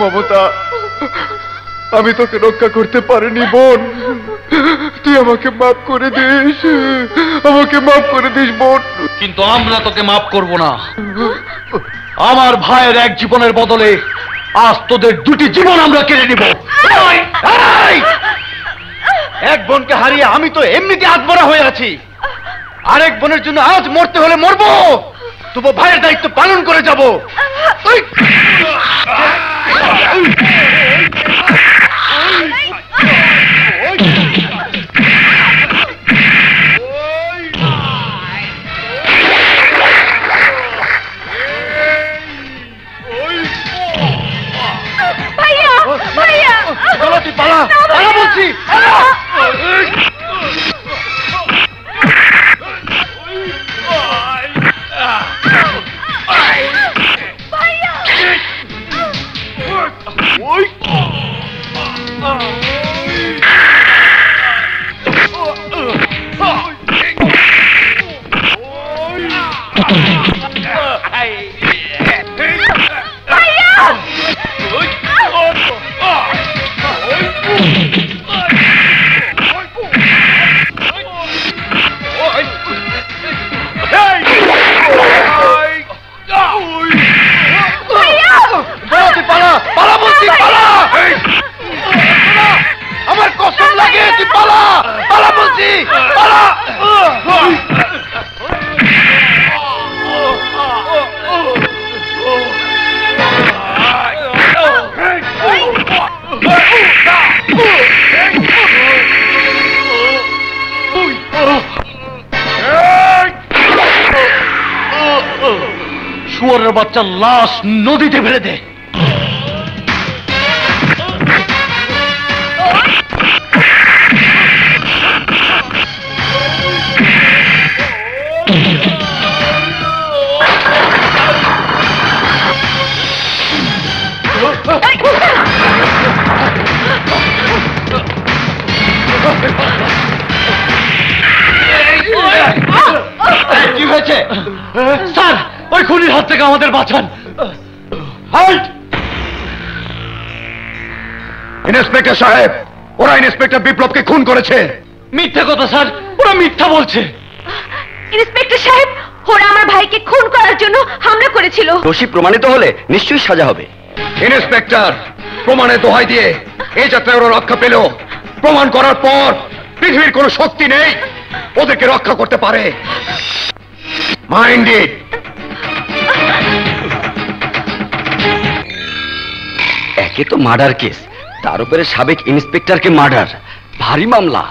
মমতা, আমি তোকে রক্ষা করতে পারিনি বোন, তুই আমাকে মাফ করে দিস, আমাকে মাফ করে দিস বোন। কিন্তু আমরা তোকে মাফ করব না। আমার ভাইয়ের এক জীবনের বদলে আজ তোদের দুটি জীবন আমরা কেড়ে নিব। এক বোনকে হারিয়ে আমি তো এমনিতে আত্মরা হয়ে আছি, আরেক বোনের জন্য আজ মরতে হলে মরবো, তবু ভাইয়ের দায়িত্ব পালন করে যাব। ভাইয়া ভাইয়া চলো তুই পালা, পালা বলছি। আমার কসম লাগে, তুই পালা, পালা বলছি, পালা। শুয়োরের বাচ্চার লাশ নদীতে ফেলে দে। কি হয়েছে স্যার? ওই খুনির হাত থেকে আমাদের বাঁচান। ইন্সপেক্টর সাহেব, ওরা ইন্সপেক্টর বিপ্লবকে খুন করেছে। মিথ্যা কথা স্যার, ওরা মিথ্যা বলছে। ইন্সপেক্টর সাহেব, ওরা আমার ভাইকে খুন করার জন্য হামলা করেছিল। দোষী প্রমাণিত হলে নিশ্চয়ই সাজা হবে। ইন্সপেক্টর, প্রমাণের দোহাই দিয়ে এই যাত্রায় ওরা রক্ষা পেল। প্রমাণ করার পর পৃথিবীর কোনো শক্তি নেই ওদেরকে রক্ষা করতে পারে। Mind it. একে তো মার্ডার কেস, তার উপরে সাবেক ইন্সপেক্টরকে মার্ডার, ভারী মামলা।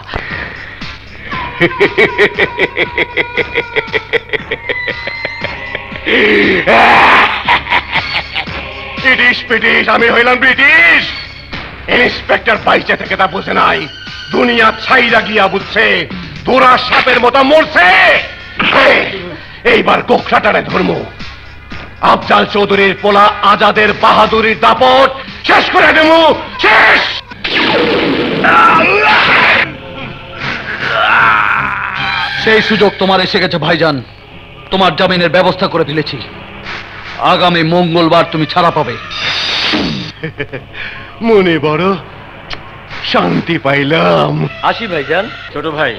ব্রিটিশ ব্রিটিশ, আমি হইলাম ব্রিটিশ। ইন্সপেক্টর বাইচে থেকে তা বুঝে নাই, দুনিয়া ছাইরা গিয়া বুঝছে তোরা সাপের মতো মরছে। এইবার গোখরাটারে ধর্ম। আফজাল চৌধুরীর পোলা আজাদের বাহাদুরির দাপট শেষ করে দেব, শেষ। সেই সুযোগ তোমার এসে গেছে ভাইজান, তোমার জামিনের ব্যবস্থা করে ফেলেছি। আগামী মঙ্গলবার তুমি ছাড়া পাবে। মনে বড় শান্তি পাইলাম। আসি ভাইজান। ছোট ভাই,